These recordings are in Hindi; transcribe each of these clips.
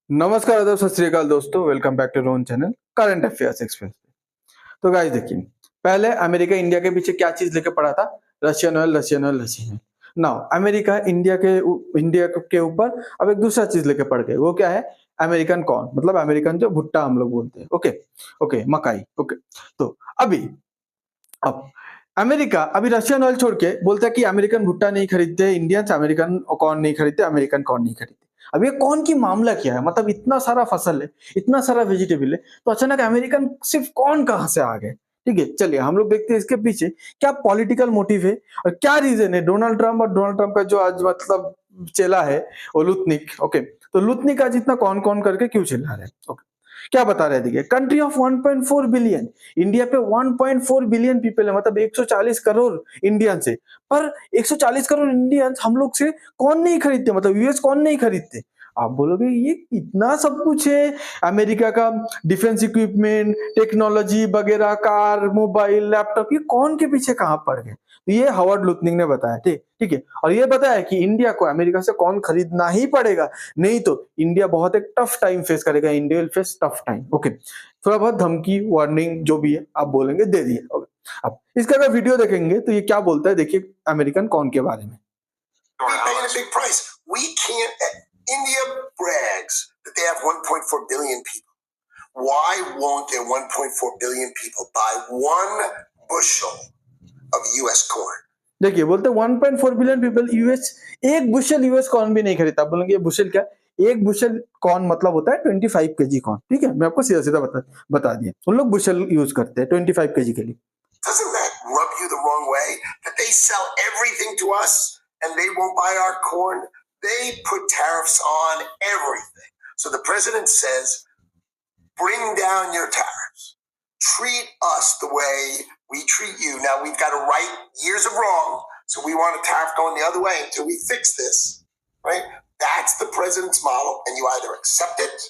नमस्कार, आदाब, सत श्री अकाल दोस्तों। वेलकम बैक टू रोन चैनल करंट अफेयर्स एक्सप्रेस। तो गाइस देखिए, पहले अमेरिका इंडिया के पीछे क्या चीज लेके पड़ा था? Russian oil, Russian oil, Russian oil. Now America India के ऊपर अब एक दूसरा चीज लेके पड़ गए। वो क्या है? अमेरिकन कॉर्न, मतलब अमेरिकन जो भुट्टा हम लोग बोलते हैं। ओके ओके, मकाई। ओके, तो अभी अब अमेरिका अभी रशियन ऑयल छोड़ के बोलता है कि अमेरिकन भुट्टा नहीं खरीदते इंडियंस, अमेरिकन कॉर्न नहीं खरीदते, अमेरिकन कॉर्न नहीं खरीदते। अब ये कॉर्न की मामला क्या है? मतलब इतना सारा फसल है, इतना सारा वेजिटेबल है, तो अचानक अमेरिकन सिर्फ कॉर्न कहां से आ गए? ठीक है, चलिए हम लोग देखते हैं इसके पीछे क्या पॉलिटिकल मोटिव है और क्या रीजन है। डोनाल्ड ट्रम्प का जो आज मतलब चेला है, वो लुतनिक। ओके, तो लुतनिक आज इतना कौन कौन करके क्यों चिल्ला रहे हैं? ओके, क्या बता रहे हैं? देखिए, कंट्री ऑफ 1.4 बिलियन, इंडिया पे 1.4 बिलियन पीपल है, मतलब 140 करोड़ इंडियन से। पर 140 करोड़ इंडियंस हम लोग से कौन नहीं खरीदते, मतलब यूएस कौन नहीं खरीदते? आप बोलोगे ये इतना सब कुछ है, अमेरिका का डिफेंस इक्विपमेंट, टेक्नोलॉजी वगैरह, कार, मोबाइल, लैपटॉप, ये कौन के पीछे कहां पड़ गए? तो ये हावर्ड लुतनिक ने बताया। ठीक ठीक है, और ये बताया कि इंडिया को अमेरिका से कौन खरीदना ही पड़ेगा, नहीं तो इंडिया बहुत एक टफ टाइम फेस करेगा। India will face tough time. Okay, थोड़ा बहुत धमकी, वार्निंग जो भी है आप बोलेंगे दे दिए। ओके, अब इसका अगर वीडियो देखेंगे तो ये क्या बोलता है, देखिए अमेरिकन कौन के बारे में। paying a big price. We can't. India brags that they have 1.4 billion people. Why won't their 1.4 billion people buy one bushel of U.S. corn? देखिए, बोलते 1.4 बिलियन पीपल यूएस, एक बुशल यूएस कॉर्न भी नहीं खरीदता। आप बोलेंगे बुशल क्या? एक बुशल कॉर्न मतलब होता है 25 केजी कॉर्न। ठीक है, मैं आपको सीधा सीधा बता दिया। उन लोग बुशल यूज करते हैं 25 केजी के लिए। Doesn't that rub you the wrong way? That they sell everything to us and they won't buy our corn? They put tariffs on everything. So the president says, bring down your tariffs. Treat us the way we treat you. Now we've got to right years of wrong, so we want a tariff going the other way until we fix this, right? That's the president's model, and you either accept it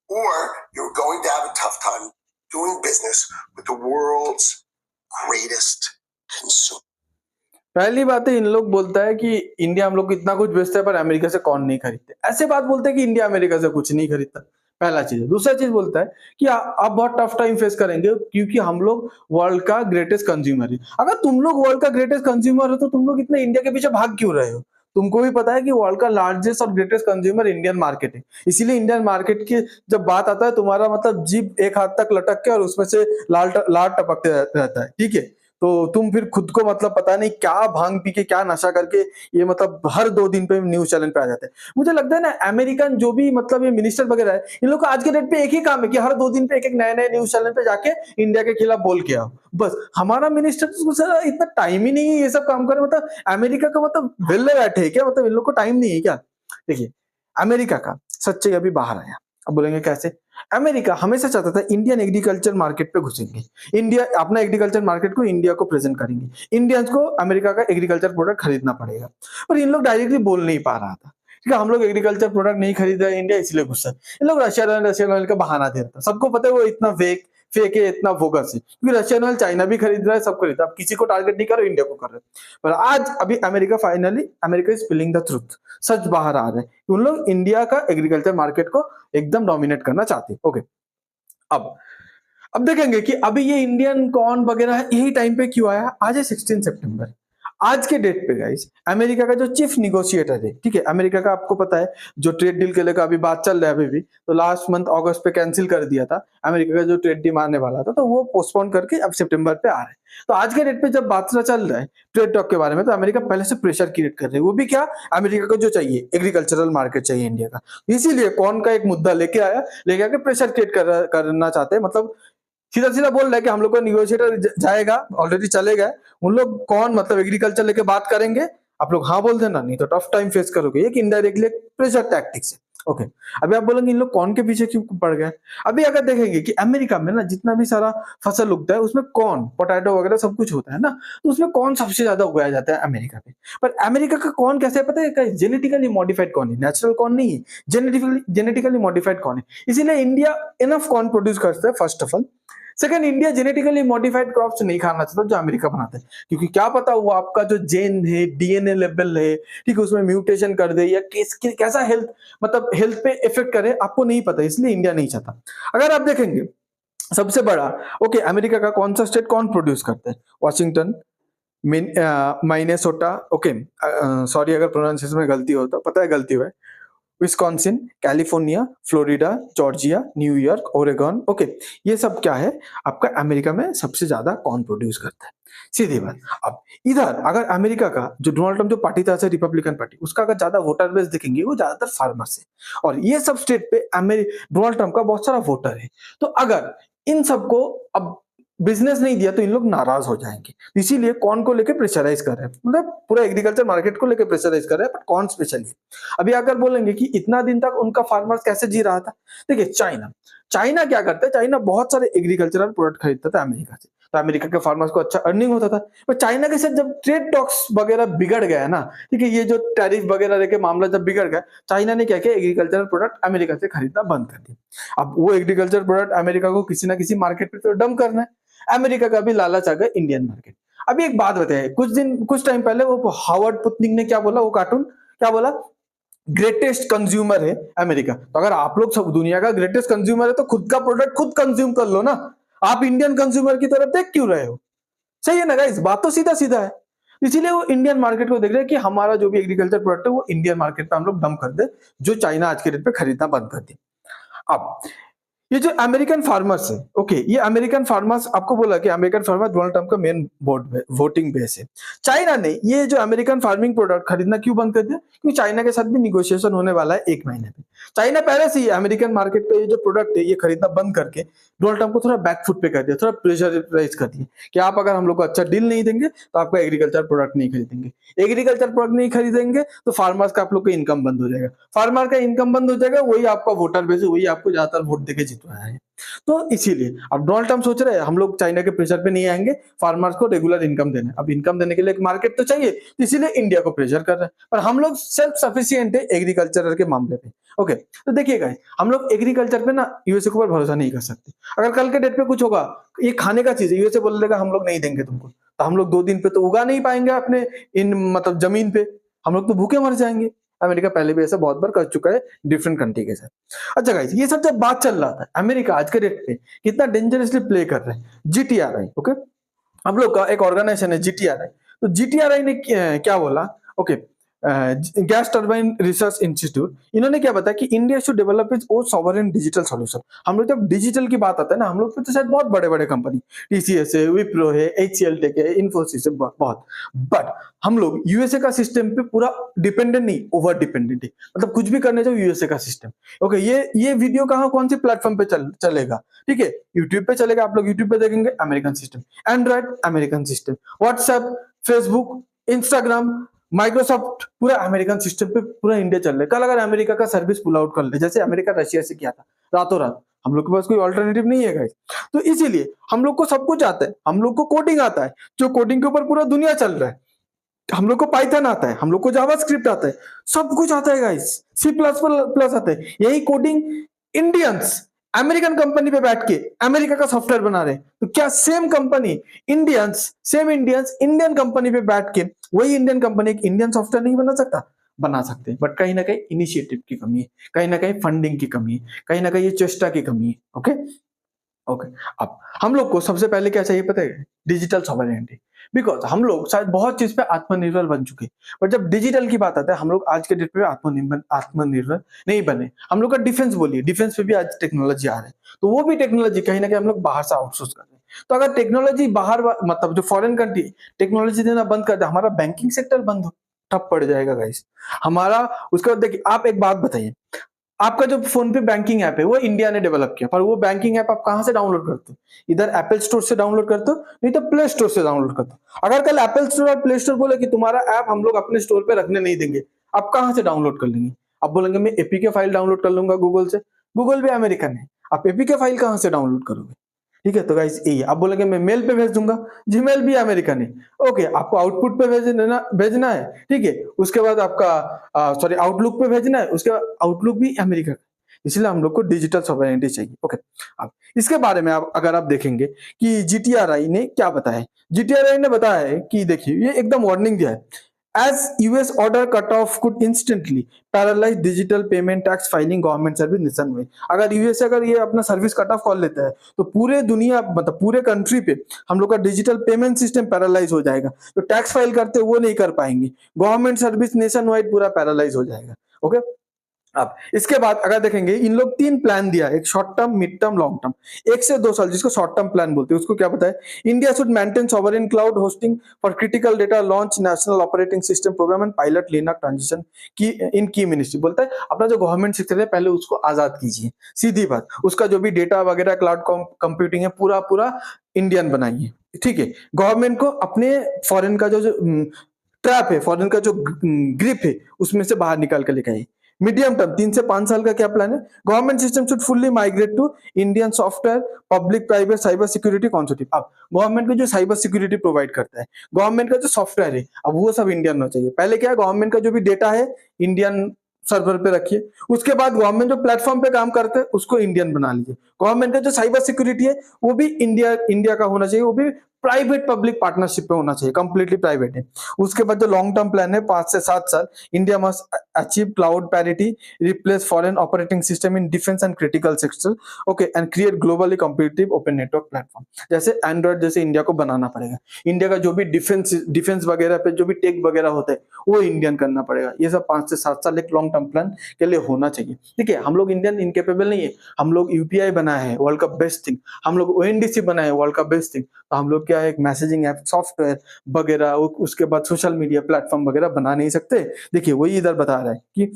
or you're going to have a tough time doing business with the world's greatest consumer. पहली बात है, इन लोग बोलता है कि इंडिया हम लोग को इतना कुछ बेचता है पर अमेरिका से कौन नहीं खरीदते। ऐसे बात बोलते हैं कि इंडिया अमेरिका से कुछ नहीं खरीदता। पहला चीज है। दूसरा चीज बोलता है कि आप बहुत टफ टाइम फेस करेंगे क्योंकि हम लोग वर्ल्ड का ग्रेटेस्ट कंज्यूमर है। अगर तुम लोग वर्ल्ड का ग्रेटेस्ट कंज्यूमर हो तो तुम लोग इतना इंडिया के पीछे भाग क्यों रहे हो? तुमको भी पता है कि वर्ल्ड का लार्जेस्ट और ग्रेटेस्ट कंज्यूमर इंडियन मार्केट है। इसीलिए इंडियन मार्केट की जब बात आता है, तुम्हारा मतलब जीभ एक हाथ तक लटक के और उसमें से लाल टपकते रहता है। ठीक है, तो तुम फिर खुद को मतलब पता नहीं क्या भांग पी के, क्या नशा करके, ये मतलब हर 2 दिन पे न्यूज चैनल पे आ जाते हैं। मुझे लगता है ना, अमेरिकन जो भी मतलब ये मिनिस्टर वगैरह है, इन लोग का आज के डेट पे एक ही काम है कि हर 2 दिन पे एक एक नए नए न्यूज चैनल पे जाके इंडिया के खिलाफ बोल के आओ। बस हमारा मिनिस्टर तो सर इतना टाइम ही नहीं है ये सब काम करे। मतलब अमेरिका का मतलब वेले बैठे है क्या? मतलब इन लोग को टाइम नहीं है क्या? देखिए, अमेरिका का सच्चाई अभी बाहर आया। अब बोलेंगे कैसे? अमेरिका हमेशा चाहता था इंडियन एग्रीकल्चर मार्केट पे घुसेंगे, इंडिया अपना एग्रीकल्चर मार्केट को इंडिया को प्रेजेंट करेंगे, इंडियंस को अमेरिका का एग्रीकल्चर प्रोडक्ट खरीदना पड़ेगा। पर इन लोग डायरेक्टली बोल नहीं पा रहा था। ठीक है, हम लोग एग्रीकल्चर प्रोडक्ट नहीं खरीद रहे इंडिया, इसलिए गुस्सा। इन लोग रशियन ऑयल का बहाना दे रहा था। सबको पता है वो इतना फेक है, इतना बोगस है, क्योंकि रशियन ऑयल चाइना भी खरीद रहा है, सब खरीद रहा है। अब किसी को टारगेट नहीं कर रहे, इंडिया को कर रहे हैं। पर आज अभी America is spilling the truth. सच बाहर आ रहा है कि उन लोग इंडिया का एग्रीकल्चर मार्केट को एकदम डोमिनेट करना चाहते हैं। ओके, अब अब देखेंगे कि अभी ये इंडियन कॉर्न वगैरह है, यही टाइम पे क्यों आया? आज है 16 सितंबर। आज के डेट पे गाइस, अमेरिका का जो चीफ निगोशिएटर है, ठीक है, अमेरिका का आपको पता है जो ट्रेड डील के लेकर अभी बात चल रहा है, अभी भी तो लास्ट मंथ अगस्त पे कैंसिल कर दिया था। अमेरिका का जो ट्रेड डील आने वाला था, तो वो पोस्टपोन करके अब सितंबर पे आ रहा है। तो आज के डेट पे जब बात चल रहा है ट्रेड टॉक के बारे में, तो अमेरिका पहले से प्रेशर क्रिएट कर रही है। वो भी क्या? अमेरिका को जो चाहिए एग्रीकल्चरल मार्केट चाहिए इंडिया का, इसीलिए कौन का एक मुद्दा लेके आके प्रेशर क्रिएट करना चाहते हैं। मतलब सीधा सीधा बोल रहा है कि हम लोग का निगोशिएटर जाएगा, ऑलरेडी चले गए। उन लोग कौन मतलब एग्रीकल्चर लेके बात करेंगे, आप लोग हाँ बोल देना, नहीं तो टफ टाइम फेस करोगे। एक इनडायरेक्टली प्रेशर टैक्टिक्स है। ओके, अभी आप बोलेंगे इन लोग कौन के पीछे क्यों पड़ गए? अभी अगर देखेंगे कि अमेरिका में ना जितना भी सारा फसल उगता है, उसमें कॉर्न, पोटैटो वगैरह सब कुछ होता है ना, तो उसमें कौन सबसे ज्यादा उगाया जाता है अमेरिका में। पर अमेरिका का कॉर्न कैसे है पता है? जेनेटिकली मॉडिफाइड कॉर्न है, नेचुरल कॉर्न नहीं है, जेनेटिकली मॉडिफाइड कॉर्न है। इसीलिए इंडिया इनफ कॉर्न प्रोड्यूस करता है, first of all. Second, India genetically modified crops नहीं खाना चाहता जो अमेरिका बनाता है, क्योंकि क्या पता वो आपका जो जेन है, डीएनए लेवल है, ठीक है, उसमें म्यूटेशन कर दे या कैसा हेल्थ, मतलब हेल्थ पे इफेक्ट करे, आपको नहीं पता, इसलिए इंडिया नहीं चाहता। अगर आप देखेंगे सबसे बड़ा, ओके, अमेरिका का कौन सा स्टेट कौन प्रोड्यूस करता है? वॉशिंगटन, माइनेसोटा, ओके, सॉरी अगर प्रोनाउंसिएशन में गलती हो तो, पता है गलती हुआ है, Wisconsin, California, Florida, Georgia, New York, Oregon, okay, ये सब क्या है आपका अमेरिका में सबसे ज्यादा कौन प्रोड्यूस करता है, सीधी बात। अब इधर अगर अमेरिका का जो डोनाल्ड ट्रम्प जो पार्टी था, रिपब्लिकन पार्टी, उसका अगर ज्यादा वोटर बेस देखेंगे वो ज्यादातर फार्मर्स है, और ये सब स्टेट पे डोनाल्ड ट्रम्प का बहुत सारा वोटर है। तो अगर इन सबको अब बिजनेस नहीं दिया तो इन लोग नाराज हो जाएंगे, इसीलिए कौन को लेके प्रेशराइज कर रहे हैं, मतलब पूरा एग्रीकल्चर मार्केट को लेके प्रेशराइज कर रहे हैं, बट कौन स्पेशली। अभी अगर बोलेंगे कि इतना दिन तक उनका फार्मर्स कैसे जी रहा था, देखिए चाइना, चाइना क्या करता है, चाइना बहुत सारे एग्रीकल्चरल प्रोडक्ट खरीदता था अमेरिका से, तो अमेरिका के फार्मर्स को अच्छा अर्निंग होता था। पर चाइना के साथ जब ट्रेड टॉक्स वगैरह बिगड़ गया ना, ठीक है, ये जो टैरिफ वगैरह लेके मामला जब बिगड़ गया, चाइना ने क्या किया, एग्रीकल्चरल प्रोडक्ट अमेरिका से खरीदना बंद कर दिया। अब वो एग्रीकल्चर प्रोडक्ट अमेरिका को किसी ना किसी मार्केट पे तो डंप करना है, अमेरिका का भी लालच आ गया इंडियन मार्केट। अभी एक बात बताइए, कुछ टाइम पहले वो हावर्ड पुतनिक ने क्या बोला, वो कार्टून क्या बोला, ग्रेटेस्ट कंज्यूमर है अमेरिका। तो अगर आप लोग सब दुनिया का ग्रेटेस्ट कंज्यूमर है तो खुद का प्रोडक्ट खुद कंज्यूम कर लो ना, आप इंडियन कंज्यूमर की तरफ देख क्यों रहे हो? सही है ना गाइस, बात तो सीधा सीधा है। इसीलिए वो इंडियन मार्केट को देख रहे हैं कि हमारा जो भी एग्रीकल्चर प्रोडक्ट है वो इंडियन मार्केट पे हम लोग डंप कर दे, जो चाइना आज के रेट पे खरीदना बंद कर दे। अब ये जो अमेरिकन फार्मर्स है, ओके, ये अमेरिकन फार्मर्स, आपको बोला कि अमेरिकन फार्मर डोनाल्ड ट्रम्प का मेन वोटिंग बेस है। चाइना ने ये जो अमेरिकन फार्मिंग प्रोडक्ट खरीदना क्यों बंद कर दिया? क्योंकि चाइना के साथ भी निगोशिएशन होने वाला है 1 महीने में। चाइना पहले से ही अमेरिकन मार्केट पे ये जो प्रोडक्ट है ये खरीदना बंद करके डोनाल्ड ट्रम्प को थोड़ा बैकफुट पे कर दिया, थोड़ा प्रेशराइज कर दिया कि आप अगर हम लोग को अच्छा डील नहीं देंगे तो आपका एग्रीकल्चर प्रोडक्ट नहीं खरीदेंगे, एग्रीकल्चर प्रोडक्ट नहीं खरीदेंगे तो फार्मर्स का आप लोग का इनकम बंद हो जाएगा, फार्मर का इनकम बंद हो जाएगा, वही आपका वोटर बेस है, वही आपको ज्यादातर वोट देके जितवाया है। तो इसीलिए अब डोनाल्ड ट्रम्प सोच रहे हैं हम लोग चाइना के प्रेशर पे नहीं आएंगे, फार्मर्स को रेगुलर इनकम देना है। अब इनकम देने के लिए एक मार्केट तो चाहिए, तो इसीलिए इंडिया को प्रेशर कर रहे हैं, पर हम लोग सेल्फ सफिशिएंट है एग्रीकल्चर के मामले पे। ओके, तो देखिएगा हम लोग एग्रीकल्चर पे ना यूएसए के ऊपर भरोसा नहीं कर सकते। अगर कल के डेट पे कुछ होगा, ये खाने का चीज है, यूएसए बोलेगा हम लोग नहीं देंगे तुमको, तो हम लोग 2 दिन पे तो उगा नहीं पाएंगे अपने इन मतलब जमीन पे, हम लोग तो भूखे मर जाएंगे। अमेरिका पहले भी ऐसा बहुत बार कर चुका है डिफरेंट कंट्री के साथ। अच्छा गाइस, ये सब जब बात चल रहा था, अमेरिका आज के डेट पे कितना डेंजरसली प्ले कर रहा है जीटीआरआई। ओके, हम लोग का एक ऑर्गेनाइजेशन है जीटीआरआई, तो जीटीआरआई ने क्या बोला, okay, gas turbine research institute, इन्होंने क्या बताया कि India should develop its own sovereign digital solution. हम लोग जब डिजिटल की बात आता है ना, हम लोग पे तो शायद बहुत बड़े बड़े कंपनी टीसीएस है, विप्रो है, एचसीएल टेक है, इन्फोसिस है, बहुत, बट हम लोग यूएसए का सिस्टम पे पूरा डिपेंडेंट नहीं, ओवर डिपेंडेंट है, मतलब कुछ भी करने जाओ यूएसए का सिस्टम। ओके, ये वीडियो कहाँ कौन सी प्लेटफॉर्म पे चलेगा, ठीक है, यूट्यूब पे चलेगा, आप लोग यूट्यूब पे देखेंगे American system, Android American system, WhatsApp, Facebook, Instagram, Microsoft, पूरा अमेरिकन सिस्टम पे पूरा इंडिया चल रहा है। कल अगर अमेरिका का सर्विस पुल आउट कर ले, जैसे अमेरिका रशिया से किया था रातों रात, हम लोग के पास कोई ऑल्टरनेटिव नहीं है गाइस। तो इसीलिए हम लोग को सब कुछ आता है, हम लोग को कोडिंग आता है, जो कोडिंग के ऊपर पूरा दुनिया चल रहा है, हम लोग को पाइथन आता है, हम लोग को जावास्क्रिप्ट आता है, सब कुछ आता है गाइस, सी प्लस प्लस आता है। यही कोडिंग इंडियंस अमेरिकन कंपनी पे बैठ के अमेरिका का सॉफ्टवेयर बना रहे हैं, तो क्या same company Indians Indian company पे बैठ के वही इंडियन कंपनी एक इंडियन सॉफ्टवेयर नहीं बना सकता? बना सकते हैं, बट कहीं ना कहीं इनिशिएटिव की कमी है, कहीं ना कहीं फंडिंग की कमी है, कहीं ना कहीं ये चेष्टा की कमी है। ओके ओके, अब हम लोग को सबसे पहले क्या चाहिए पता है? Digital sovereignty. बिकॉज हम लोग शायद बहुत चीज पे आत्मनिर्भर बन चुके हैं, बट जब डिजिटल की बात आता है हम लोग आज के डेट पे आत्मनिर्भर नहीं बने। हम लोग का डिफेंस बोलिए, डिफेंस पे भी आज टेक्नोलॉजी आ रहा है, तो वो भी टेक्नोलॉजी कहीं ना कहीं हम लोग बाहर से आउटसोर्स कर रहे हैं। तो अगर टेक्नोलॉजी बाहर मतलब जो फॉरेन कंट्री टेक्नोलॉजी देना बंद कर दे, हमारा बैंकिंग सेक्टर बंद हो ठप पड़ जाएगा गाइस हमारा। उसके बाद देखिए, आप एक बात बताइए, आपका जो फोन पे बैंकिंग ऐप है वो इंडिया ने डेवलप किया, पर वो बैंकिंग ऐप आप कहां से डाउनलोड करते हो? इधर एप्पल स्टोर से डाउनलोड करते हो, नहीं तो प्ले स्टोर से डाउनलोड करते हो। अगर कल एप्पल स्टोर और प्ले स्टोर बोले कि तुम्हारा ऐप हम लोग अपने स्टोर पे रखने नहीं देंगे, आप कहां से डाउनलोड कर लेंगे? आप बोलेंगे मैं एपीके फाइल डाउनलोड कर लूंगा गूगल से, गूगल भी अमेरिकन है, आप एपीके फाइल कहां से डाउनलोड करोगे? ठीक है, तो गाइस यही आप बोलेंगे मैं मेल पे भेज दूंगा, जीमेल भी अमेरिकन है। ओके, आपको आउटपुट पे भेजना है, ठीक है, उसके बाद आपका सॉरी आउटलुक पे भेजना है, उसके बाद आउटलुक भी अमेरिका। इसलिए हम लोग को डिजिटल सॉवरेनिटी चाहिए। ओके, अब इसके बारे में आप अगर आप देखेंगे कि जीटीआरआई ने क्या बताया है, जीटीआरआई ने बताया है कि देखिए ये एकदम वार्निंग दिया है, as US order cutoff could instantly paralyze digital payment tax filing government service nationwide। अगर यूएस अगर ये अपना सर्विस कट ऑफ कर लेता है तो पूरे दुनिया मतलब पूरे कंट्री पे हम लोग का डिजिटल पेमेंट सिस्टम पैरालाइज हो जाएगा, तो टैक्स फाइल करते वो नहीं कर पाएंगे, गवर्नमेंट सर्विस नेशन वाइड पूरा पैरालाइज हो जाएगा। ओके, अब इसके बाद अगर देखेंगे इन लोग 3 प्लान दिया, एक short term, mid term, long term. 1 से 2 साल जिसको शॉर्ट टर्म प्लान बोलते हैं, उसको क्या बताया, India should maintain sovereign cloud hosting for critical data, launch national operating system program and pilot Linux transition की इन की मिनिस्ट्री। बोलता है अपना जो गवर्नमेंट सेक्टर है पहले उसको आजाद कीजिए, सीधी बात, उसका जो भी डेटा वगैरह क्लाउड कंप्यूटिंग है पूरा पूरा इंडियन बनाइए, ठीक है। गवर्नमेंट को अपने फॉरेन का जो ट्रैप है, फॉरेन का जो ग्रिप है उसमें से बाहर निकाल के लेके आइए। मीडियम टर्म 3 से 5 साल का क्या प्लान है, government system should fully migrate to Indian software public private cyber security consortium. अब गवर्नमेंट को जो साइबर सिक्योरिटी प्रोवाइड करता है, गवर्नमेंट का जो सॉफ्टवेयर है, अब वो सब इंडियन होना चाहिए। पहले क्या है, गवर्नमेंट का जो भी डेटा है इंडियन सर्वर पे रखिए, उसके बाद गवर्नमेंट जो प्लेटफॉर्म पे काम करता है उसको इंडियन बना लीजिए। गवर्नमेंट का जो साइबर सिक्योरिटी है वो भी इंडिया का होना चाहिए, वो भी प्राइवेट पब्लिक पार्टनरशिप पे होना चाहिए, कंप्लीटली प्राइवेट है। उसके बाद जो लॉन्ग टर्म प्लान है 5 से 7 साल, India must achieve cloud parity, replace foreign operating system in defence and critical sector, okay, and create globally competitive open network platform. जैसे एंड्रॉइड जैसे इंडिया को बनाना पड़ेगा, इंडिया का जो भी डिफेंस वगैरह पे जो भी टेक वगैरह होता है वो इंडियन करना पड़ेगा। ये सब 5 से 7 साल एक लॉन्ग टर्म प्लान के लिए होना चाहिए। ठीक है, हम लोग इंडियन इनकेपेबल नहीं है, हम लोग यूपीआई बनाए हैं वर्ल्ड का बेस्ट थिंग, हम लोग ओएनडीसी बनाए हैं वर्ल्ड का बेस्ट थिंग, तो हम लोग क्या है एक मैसेजिंग ऐप सॉफ्टवेयर वगैरह, उसके बाद सोशल मीडिया प्लेटफॉर्म वगैरह बना नहीं सकते। देखिए वही इधर बता रहा है कि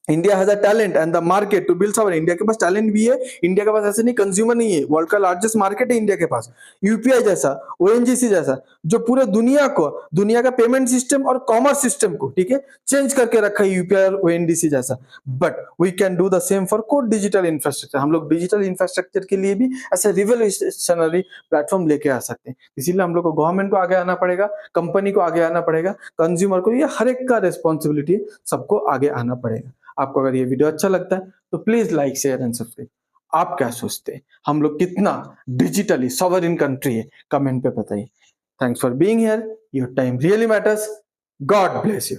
India has a talent and the market to build sovereign. India के पास टैलेंट भी है, इंडिया के पास ऐसे नहीं कंज्यूमर नहीं है, वर्ल्ड का लार्जेस्ट मार्केट है इंडिया के पास। यूपीआई जैसा, ओएनजीसी जैसा, जो पूरे दुनिया का पेमेंट सिस्टम और कॉमर्स सिस्टम को, ठीक है, चेंज करके रखा है यूपीआई और ओएनडीसी जैसा। But we can do the same for code digital infrastructure. हम लोग डिजिटल इंफ्रास्ट्रक्चर के लिए भी ऐसे रिवोल्यूशनरी प्लेटफॉर्म लेके आ सकते हैं। इसीलिए हम लोग को गवर्नमेंट को आगे आना पड़ेगा, कंपनी को आगे आना पड़ेगा, कंज्यूमर को, ये हर एक का रिस्पॉन्सिबिलिटी है, सबको आगे आना पड़ेगा। आपको अगर ये वीडियो अच्छा लगता है तो please like share and subscribe. आप क्या सोचते हैं, हम लोग कितना डिजिटली सॉवरेन कंट्री है, कमेंट पे बताइए। Thanks for being here, your time really matters. God bless you.